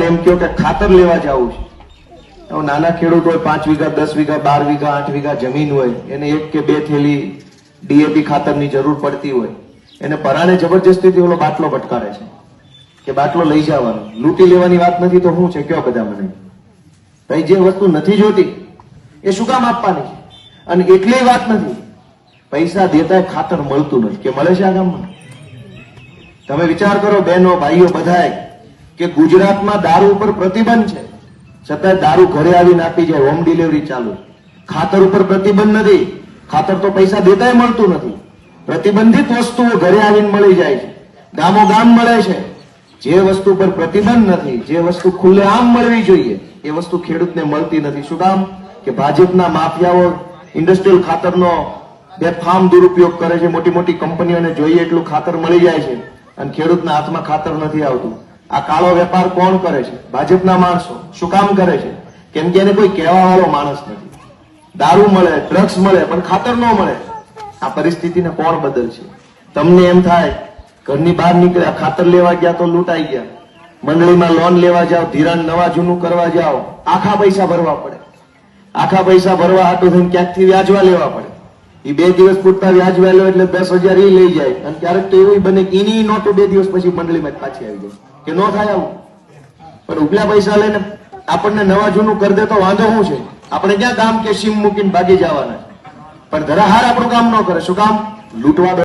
એમ કહો કે ખાતર લેવા જવું છે, નાના ખેડૂત હોય 5 વીઘા 10 વીઘા 12 વીઘા 8 વીઘા જમીન હોય, એને 1 કે 2 થેલી ડીએપી ખાતરની જરૂર પડતી હોય, એને પરાણે જબરજસ્તીથી ઓલો બાટલો ભટકારે છે કે બાટલો લઈ જવાનો. લૂંટી લેવાની વાત નથી તો શું છે કયો બધા મને? ભાઈ જે વસ્તુ નથી જોતી એ શું કામ આપવાની છે? અને એટલી વાત નથી, પૈસા દેતા ખાતર મળતું નથી કે મળે છે આ ગામમાં? તમે વિચાર કરો બહેનો ભાઈઓ બધાય કે ગુજરાતમાં દારૂ ઉપર પ્રતિબંધ છે, છતાં દારૂ ઘરે આવીને આપી જાય, હોમ ડિલિવરી ચાલુ. ખાતર ઉપર પ્રતિબંધ નથી, ખાતર તો પૈસા દેતાય મળતું નથી. પ્રતિબંધિત વસ્તુઓ ઘરે આવીને મળી જાય છે, ગામો ગામ મળે છે. જે વસ્તુ પર પ્રતિબંધ નથી, જે વસ્તુ ખુલ્લે આમ મળવી જોઈએ એ વસ્તુ ખેડૂતને મળતી નથી. શું કામ? કે ભાજપના માફિયાઓ ઇન્ડસ્ટ્રીયલ ખાતરનો બેફામ દુરુપયોગ કરે છે. મોટી મોટી કંપનીઓને જોઈએ એટલું ખાતર મળી જાય છે અને ખેડૂતના હાથમાં ખાતર નથી આવતું. આ કાળો વેપાર કોણ કરે છે? ભાજપના માણસો. શું કામ કરે છે? કેમ કે એને કોઈ કહેવા વાળો માણસ નથી. દારૂ મળે, ડ્રગ્સ મળે, પણ ખાતર ન મળે. આ પરિસ્થિતિને કોણ બદલશે? તમને એમ થાય ઘરની બહાર નીકળ્યા, ખાતર લેવા ગયા તો લૂંટાઈ ગયા. મંડળીમાં લોન લેવા જાઓ, ધિરાણ નવા જૂનું કરવા જાઓ, આખા પૈસા ભરવા પડે. આખા પૈસા ભરવા હાટું થઈને ક્યાંકથી વ્યાજવા લેવા પડે. એ 2 દિવસ પૂરતા વ્યાજવા લે એટલે 10,000 એ લઈ જાય. અને ક્યારેક તો એવું બને કે એની નોટો 2 દિવસ પછી મંડળીમાં પાછી આવી જાય કે ન થાય આવું. પણ ઉપલા પૈસા લઈને આપણને નવા જૂનું કરી દે તો વાંધો શું છે? આપણે ક્યાં કામ કે સીમ મૂકીને ભાગી જવાના? પણ ધરાહાર આપણું કામ ન કરે. શું કામ? લૂંટવા